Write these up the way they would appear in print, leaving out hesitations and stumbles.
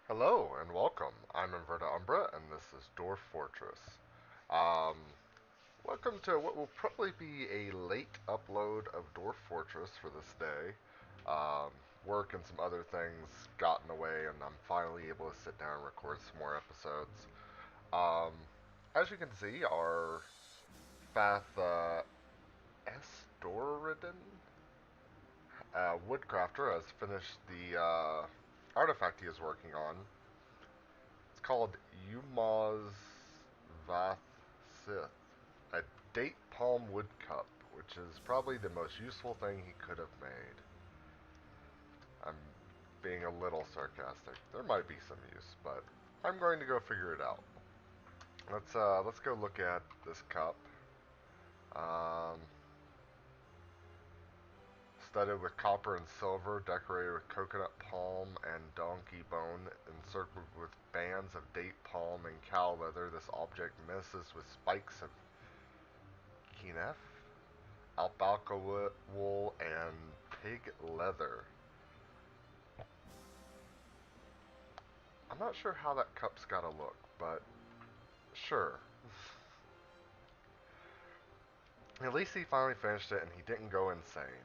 Hello and welcome. I'm Inverta Umbra and this is Dwarf Fortress. Um, Welcome to what will probably be a late upload of Dwarf Fortress for this day. Um, Work and some other things got in the way and I'm finally able to sit down and record some more episodes. Um, as you can see, our Fath Estoridon Woodcrafter has finished the artifact he is working on. It's called Umaz Vath Sith, a date palm wood cup, which is probably the most useful thing he could have made. I'm being a little sarcastic. There might be some use, but I'm going to go figure it out. Let's go look at this cup. Um, Studded with copper and silver, decorated with coconut palm and donkey bone, encircled with bands of date palm and cow leather, this object messes with spikes of kinef, alpaca wool, and pig leather. I'm not sure how that cup's gotta look, but sure. At least he finally finished it and he didn't go insane.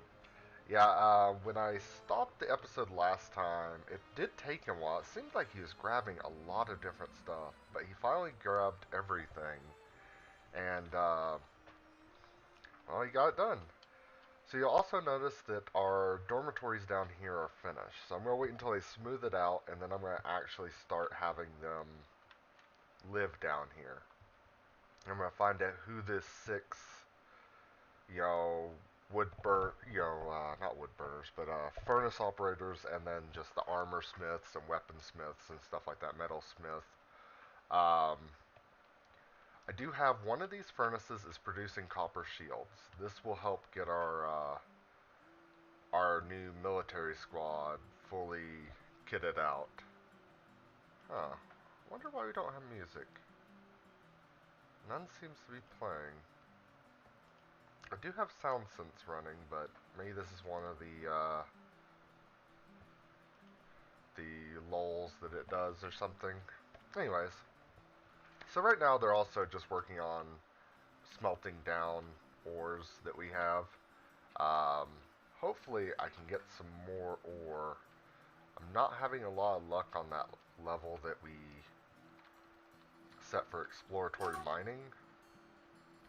Yeah, when I stopped the episode last time, it did take him a while. It seemed like he was grabbing a lot of different stuff, but he finally grabbed everything, and, well, he got it done. So you'll also notice that our dormitories down here are finished. So I'm going to wait until they smooth it out, and then I'm going to actually start having them live down here. I'm going to find out who this six, you know, not wood burners, but furnace operators, and then just the armor smiths and weaponsmiths and stuff like that, metalsmith. Um, I do have one of these furnaces is producing copper shields. This will help get our new military squad fully kitted out. Huh. Wonder why we don't have music. None seems to be playing. I do have sound synths running, but maybe this is one of the lulls that it does or something. Anyways, so right now they're also just working on smelting down ores that we have. Um, Hopefully I can get some more ore. I'm not having a lot of luck on that level that we set for exploratory mining.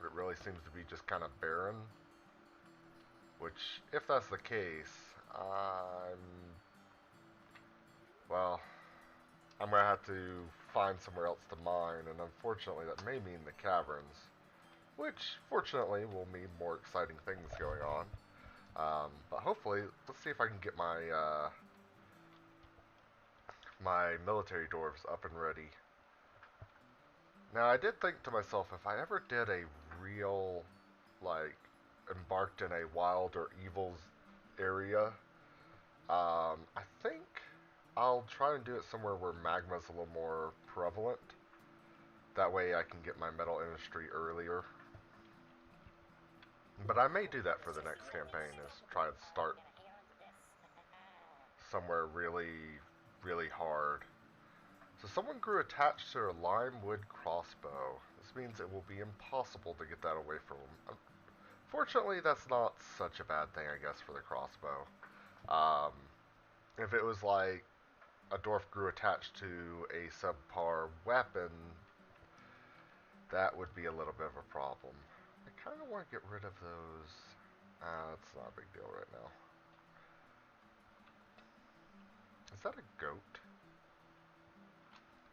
But it really seems to be just kind of barren. Which, if that's the case, well, I'm going to have to find somewhere else to mine, and unfortunately that may mean the caverns, which fortunately will mean more exciting things going on. But hopefully, let's see if I can get my military dwarves up and ready. Now, I did think to myself, if I ever did a real, like, embarked in a wild or evil area, I think I'll try and do it somewhere where magma's a little more prevalent. That way I can get my metal industry earlier. But I may do that for the next campaign, is try to start somewhere really, really hard. So someone grew attached to a lime wood crossbow. This means it will be impossible to get that away from them. Fortunately, that's not such a bad thing, I guess, for the crossbow. Um, if it was like a dwarf grew attached to a subpar weapon, that would be a little bit of a problem. I kind of want to get rid of those. It's not a big deal right now. Is that a goat?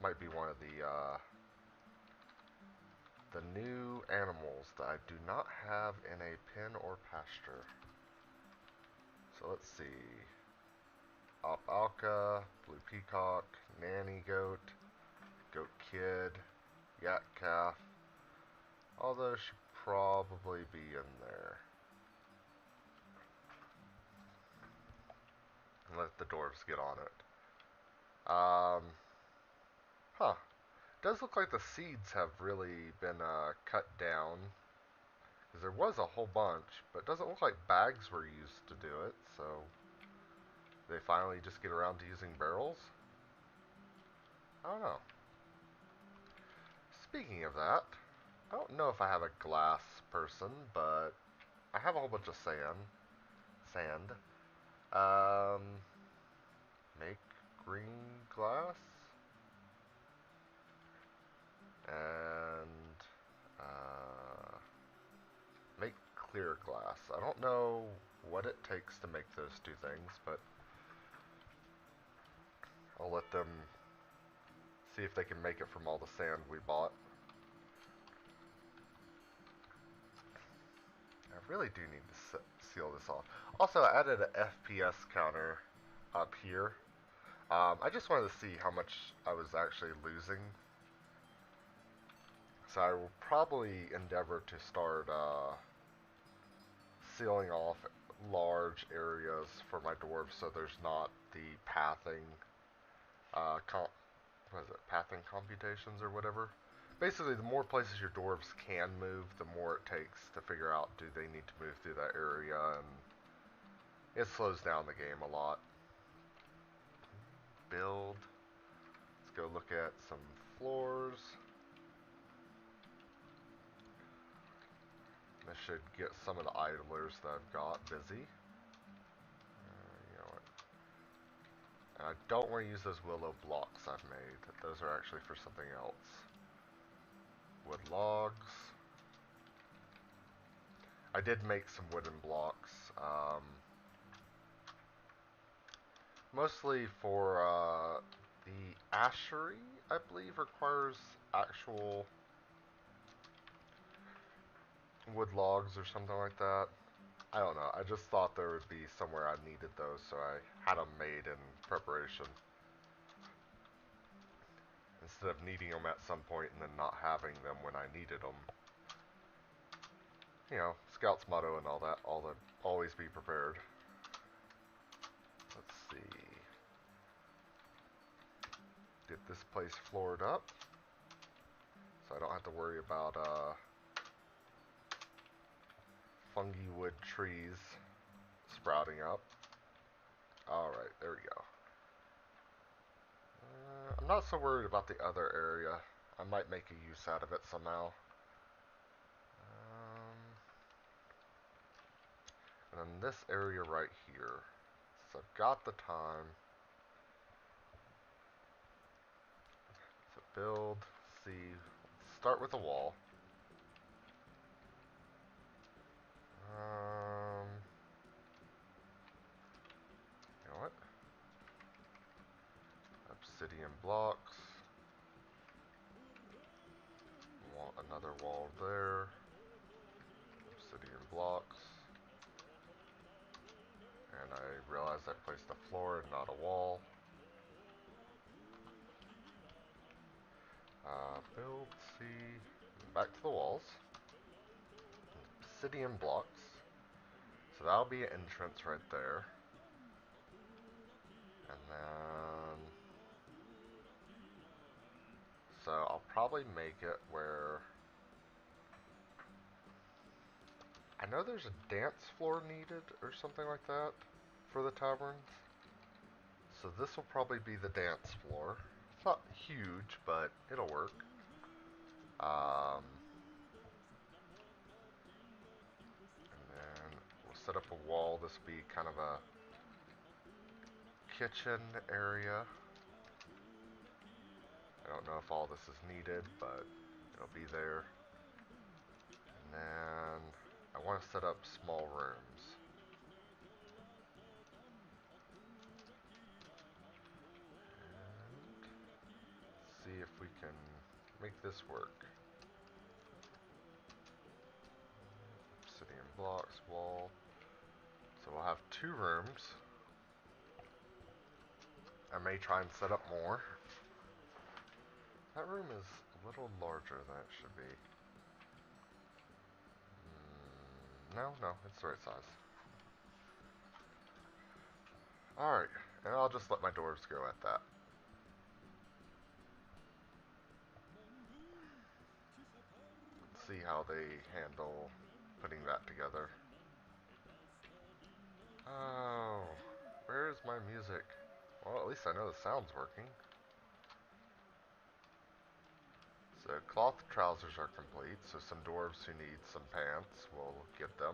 Might be one of the new animals that I do not have in a pen or pasture. So let's see. Alpaca, blue peacock, nanny goat, goat kid, yak calf. All those should probably be in there. And let the dwarves get on it. Huh. It does look like the seeds have really been cut down. Because there was a whole bunch, but it doesn't look like bags were used to do it, so they finally just get around to using barrels. I don't know. Speaking of that, I don't know if I have a glass person, but I have a whole bunch of sand. Sand. Um, make green glass and make clear glass. I don't know what it takes to make those two things, but I'll let them see if they can make it from all the sand we bought. I really do need to seal this off. Also, I added an FPS counter up here. I just wanted to see how much I was actually losing. So I will probably endeavor to start sealing off large areas for my dwarves so there's not the pathing, what is it, pathing computations or whatever. Basically, the more places your dwarves can move, the more it takes to figure out do they need to move through that area, and it slows down the game a lot. Build. Let's go look at some floors. This should get some of the idlers that I've got busy. You know what? And I don't want to use those willow blocks I've made. Those are actually for something else. Wood logs. I did make some wooden blocks. Mostly for the ashery, I believe, requires actual wood logs or something like that. I don't know. I just thought there would be somewhere I needed those, so I had them made in preparation. Instead of needing them at some point and then not having them when I needed them. You know, Scout's motto and all that, always be prepared. Let's see. Get this place floored up, so I don't have to worry about fungi wood trees sprouting up. Alright, there we go. I'm not so worried about the other area. I might make a use out of it somehow. And then this area right here. So I've got the time. So build, see, start with a wall. You know what? Obsidian blocks. Want another wall there. Obsidian blocks. And I realized I placed a floor and not a wall. Build, see, back to the walls. Obsidian blocks. So that'll be an entrance right there. And then... So I'll probably make it where... I know there's a dance floor needed or something like that for the taverns. So this will probably be the dance floor. It's not huge, but it'll work. And then we'll set up a wall. This will be kind of a kitchen area. I don't know if all this is needed, but it'll be there. And then I want to set up small rooms. And see if we can make this work. Obsidian blocks, wall. So we'll have 2 rooms. I may try and set up more. That room is a little larger than it should be. No, it's the right size. Alright, and I'll just let my dwarves go at that. Let's see how they handle putting that together. Oh, where is my music? Well, at least I know the sound's working. So cloth trousers are complete, so some dwarves who need some pants will get them.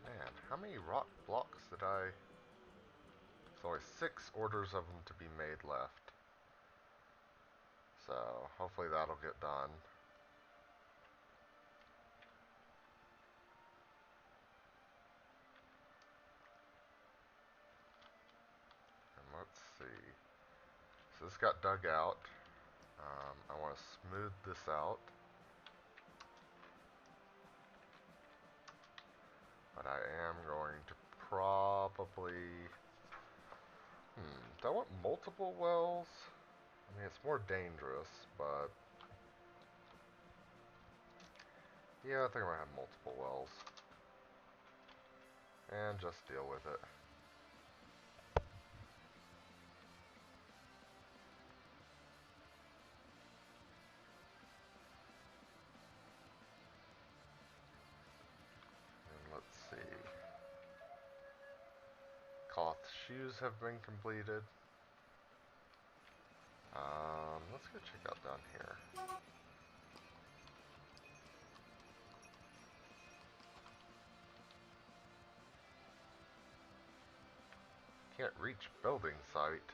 Man, how many rock blocks did I... There's only 6 orders of them to be made left. So hopefully that'll get done. And let's see. So this got dug out. I want to smooth this out. But I am going to probably... do I want multiple wells? I mean, it's more dangerous, but... Yeah, I think I might have multiple wells. And just deal with it. And let's see. Cloth shoes have been completed. Let's go check out down here. Can't reach building site.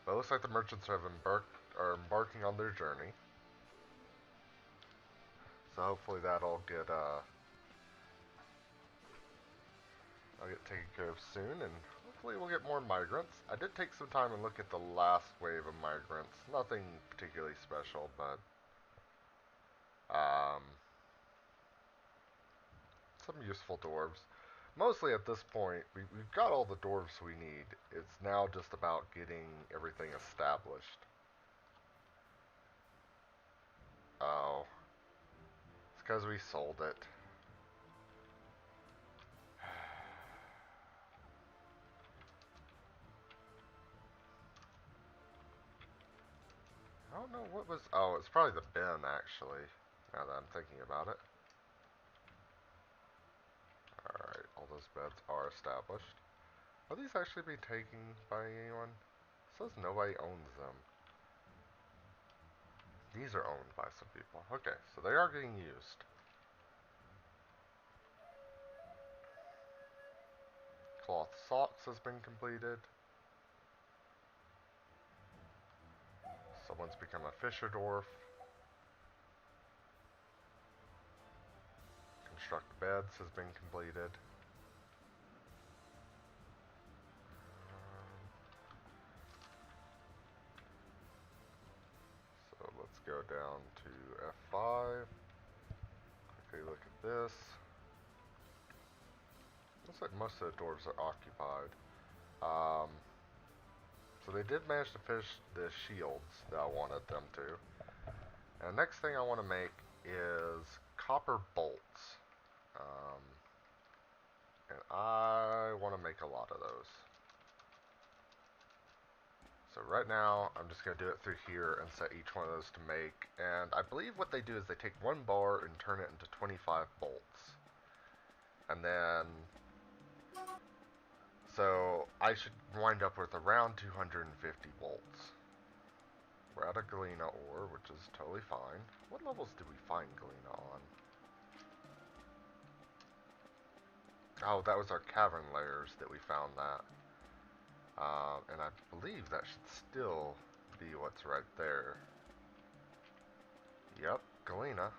But it looks like the merchants are embarking on their journey. So hopefully that'll get I'll get taken care of soon, and hopefully we'll get more migrants. I did take some time and look at the last wave of migrants. Nothing particularly special, but um, some useful dwarves. Mostly at this point, we've got all the dwarves we need. It's now just about getting everything established. Oh. It's because we sold it. I don't know what was... Oh, it's probably the bin, actually, now that I'm thinking about it. Alright, all those beds are established. Are these actually being taken by anyone? It says nobody owns them. These are owned by some people. Okay, so they are getting used. Cloth socks has been completed. Someone's become a fisher dwarf. Construct beds has been completed. So let's go down to F5. Quickly look at this. Looks like most of the dwarves are occupied. So they did manage to finish the shields that I wanted them to. And the next thing I want to make is copper bolts. And I want to make a lot of those. So right now, I'm just going to do it through here and set each one of those to make. And I believe what they do is they take one bar and turn it into 25 bolts. And then... So I should wind up with around 250 bolts. We're out of Galena ore, which is totally fine. What levels did we find Galena on? Oh, that was our cavern layers that we found that. And I believe that should still be what's right there. Yep, Galena.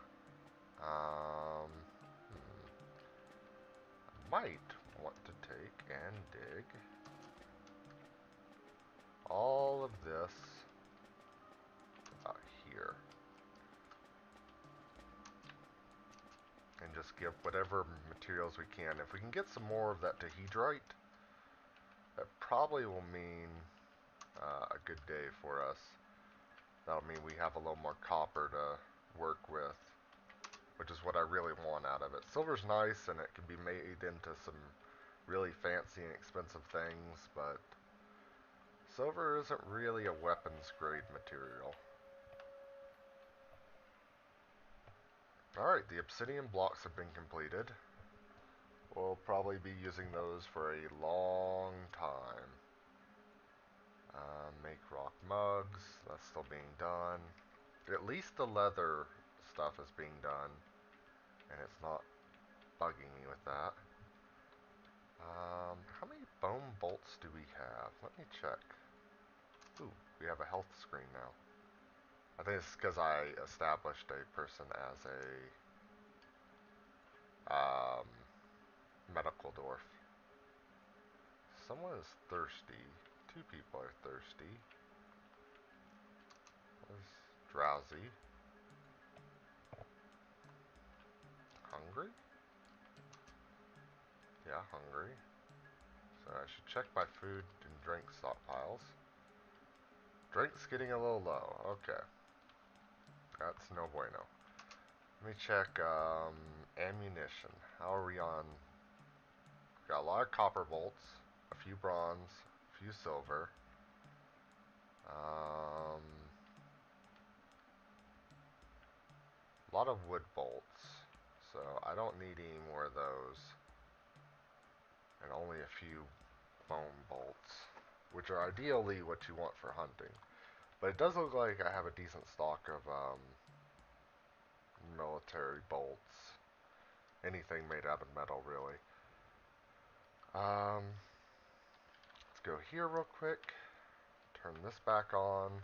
I might want to take and dig all of this here. And just give whatever materials we can. If we can get some more of that dehedrite, that probably will mean a good day for us. That'll mean we have a little more copper to work with, which is what I really want out of it. Silver's nice, and it can be made into some really fancy and expensive things, but silver isn't really a weapons grade material. Alright, the obsidian blocks have been completed. We'll probably be using those for a long time. Make rock mugs, that's still being done. At least the leather stuff is being done, and it's not bugging me with that. How many bone bolts do we have? Let me check. Ooh, we have a health screen now. I think it's because I established a person as a medical dwarf. Someone is thirsty. Two people are thirsty. One's drowsy. Hungry? Yeah, hungry. So I should check my food and drink stockpiles. Drink's getting a little low. Okay. That's no bueno. Let me check ammunition. How are we on? Got a lot of copper bolts, a few bronze, a few silver. A lot of wood bolts. So I don't need any more of those. And only a few foam bolts, which are ideally what you want for hunting. But it does look like I have a decent stock of military bolts. Anything made out of metal, really. Let's go here real quick. Turn this back on.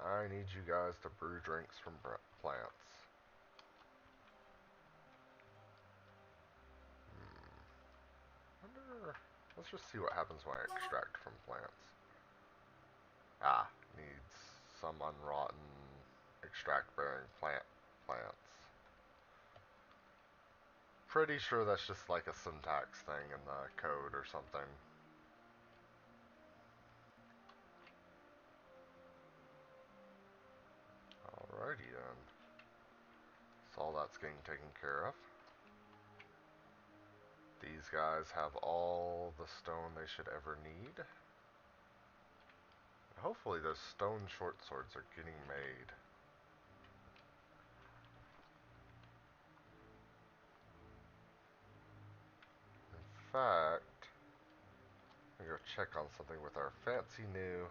I need you guys to brew drinks from plants. Wonder, let's just see what happens when I extract from plants. Ah, needs some unrotten extract bearing plants. Pretty sure that's just like a syntax thing in the code or something. Alrighty then. So all that's getting taken care of. These guys have all the stone they should ever need. Hopefully those stone short swords are getting made. In fact, I'm gonna go check on something with our fancy new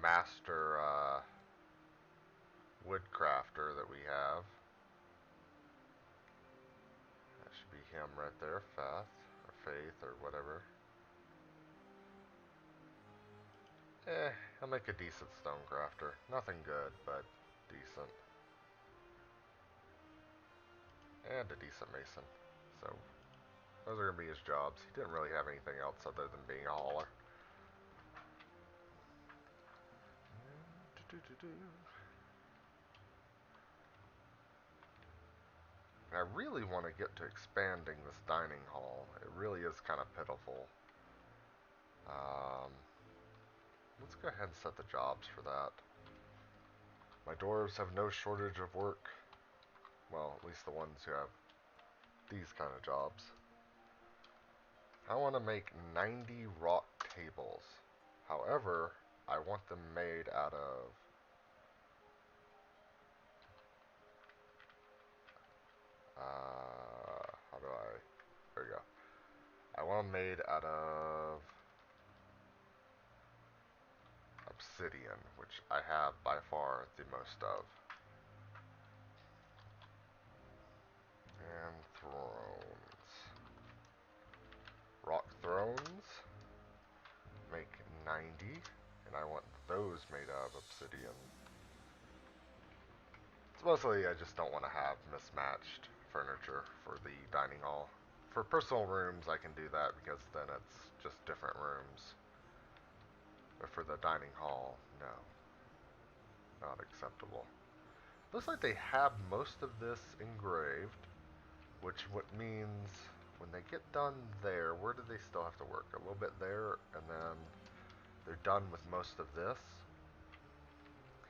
master woodcrafter that we have. That should be him right there, Faith, or Faith, or whatever. He'll make a decent stonecrafter. Nothing good, but decent. And a decent mason. So, those are going to be his jobs. He didn't really have anything else other than being a hauler. And I really want to get to expanding this dining hall. It really is kind of pitiful. Let's go ahead and set the jobs for that. My dwarves have no shortage of work. Well, at least the ones who have these kind of jobs. I want to make 90 rock tables. However, I want them made out of how do I, there you go. I want them made out of obsidian, which I have by far the most of. And thrones. Rock thrones. Make 90. And I want those made out of obsidian. It's mostly I just don't want to have mismatched furniture for the dining hall. For personal rooms I can do that because then it's just different rooms. But for the dining hall, no. Not acceptable. Looks like they have most of this engraved, which means when they get done there, where do they still have to work? A little bit there, and then they're done with most of this.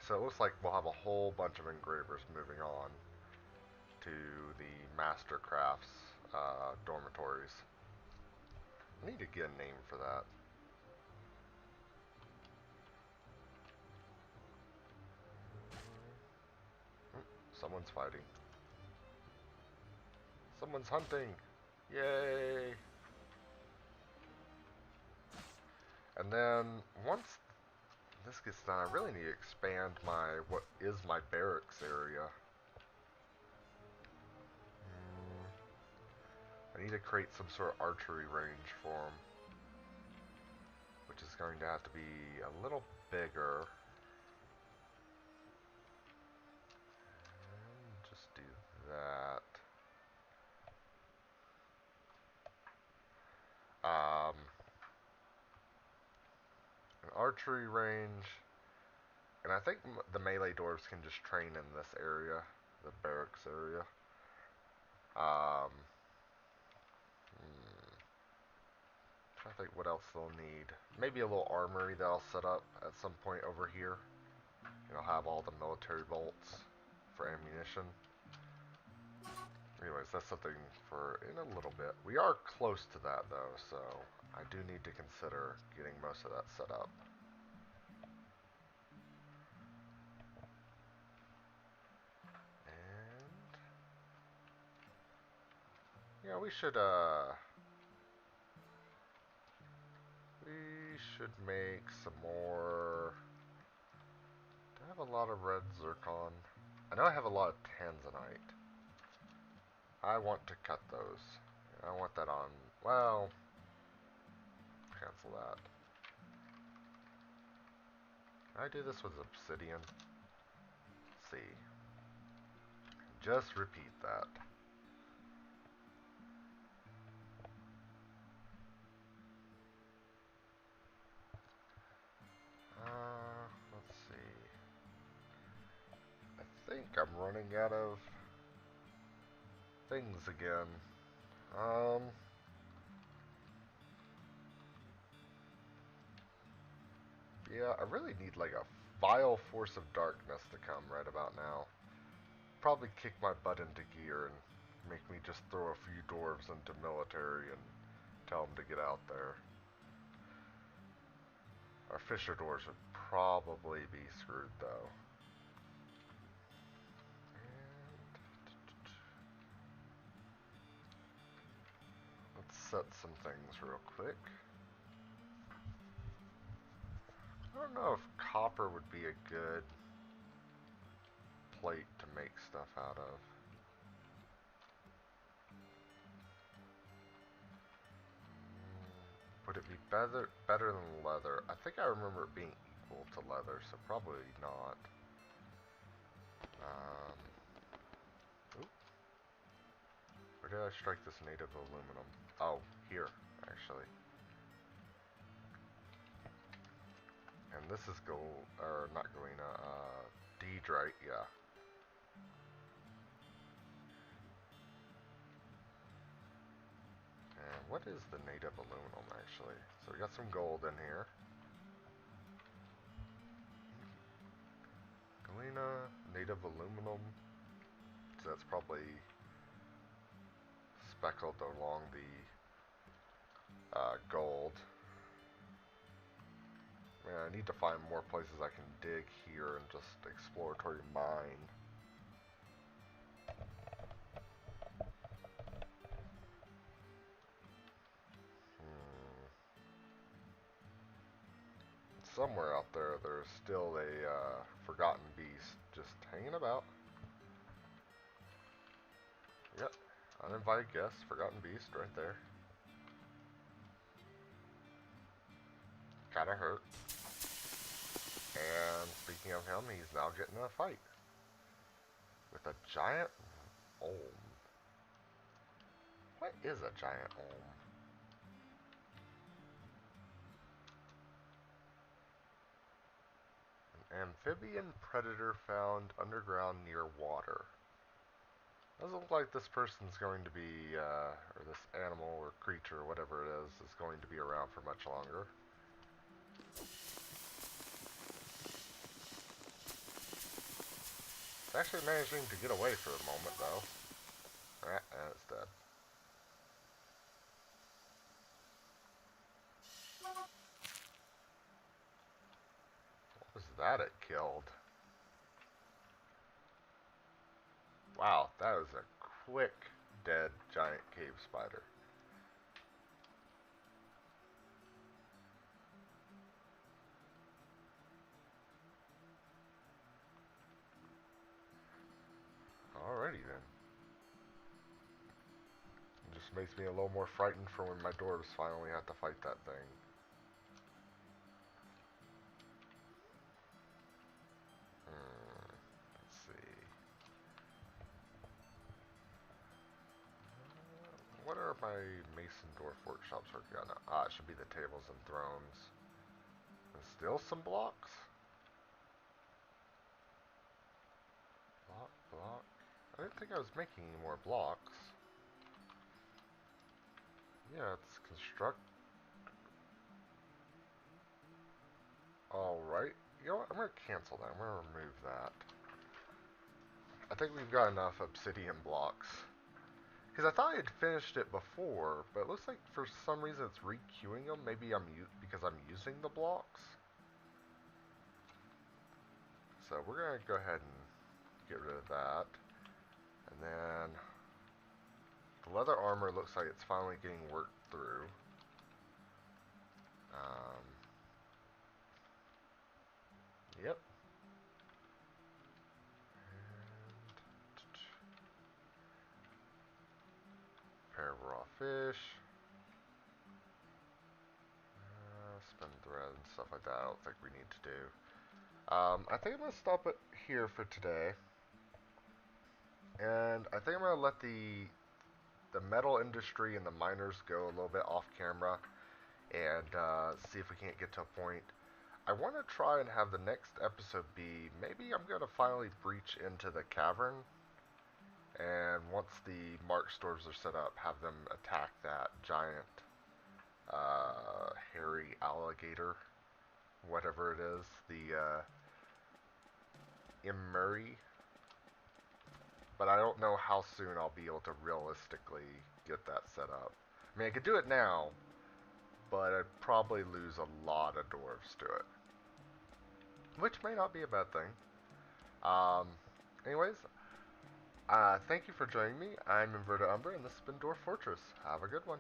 So it looks like we'll have a whole bunch of engravers moving on to the Master Crafts dormitories. I need to get a name for that. fighting. Someone's hunting! Yay! And then, once this gets done, I really need to expand what is my barracks area. I need to create some sort of archery range for them, which is going to have to be a little bigger. And just do that. An archery range, and I think the melee dwarves can just train in this area, the barracks area. I think what else they'll need. Maybe a little armory that I'll set up at some point over here. And I'll have all the military bolts for ammunition. Anyways, that's something for in a little bit. We are close to that though, so I do need to consider getting most of that set up. And yeah, we should make some more. Do I have a lot of red zircon? I know I have a lot of tanzanite. I want to cut those. I want that on, well, cancel that. Can I do this with obsidian? Let's see. Just repeat that. Let's see. I think I'm running out of things again. Yeah, I really need like a vile force of darkness to come right about now. Probably kick my butt into gear and make me just throw a few dwarves into military and tell them to get out there. Our fisher dwarves would probably be screwed though. Let's set some things real quick. I don't know if copper would be a good plate to make stuff out of. Would it be better than leather? I think I remember it being equal to leather, so probably not. Where did I strike this native aluminum? Oh, here, actually. And this is gold, or not galena, deedrite, yeah. And what is the native aluminum, actually? So we got some gold in here. Galena, native aluminum. So that's probably speckled along the gold. Man, I need to find more places I can dig here and just exploratory mine. Somewhere out there, there's still a forgotten beast just hanging about. Yep, uninvited guest, forgotten beast right there. Kinda hurt. And speaking of him, he's now getting in a fight with a giant olm. What is a giant olm? An amphibian predator found underground near water. Doesn't look like this person's going to be, or this animal or creature, or whatever it is going to be around for much longer. It's actually managing to get away for a moment, though. And it's dead. What was that it killed? Wow, that was a quick dead giant cave spider. Alrighty then. It just makes me a little more frightened for when my dwarves finally have to fight that thing. Let's see. What are my mason dwarf workshops working on? Ah, it should be the tables and thrones. And still some blocks? Block, block. I didn't think I was making any more blocks. Yeah, it's construct. Alright. You know what? I'm going to cancel that. I'm going to remove that. I think we've got enough obsidian blocks. Because I thought I had finished it before, but it looks like for some reason it's re-queuing them. Maybe because I'm using the blocks. So we're going to go ahead and get rid of that. And then the leather armor looks like it's finally getting worked through. Yep. And pair of raw fish. Spin thread and stuff like that. I don't think we need to do. I think I'm going to stop it here for today. And I think I'm going to let the metal industry and the miners go a little bit off camera and see if we can't get to a point. I want to try and have the next episode be, maybe I'm going to finally breach into the cavern, and once the mark stores are set up, have them attack that giant hairy alligator, whatever it is, the Immuri. But I don't know how soon I'll be able to realistically get that set up. I mean, I could do it now, but I'd probably lose a lot of dwarves to it. Which may not be a bad thing. Um, anyways, thank you for joining me. I'm Inverted Umber, and this has been Dwarf Fortress. Have a good one.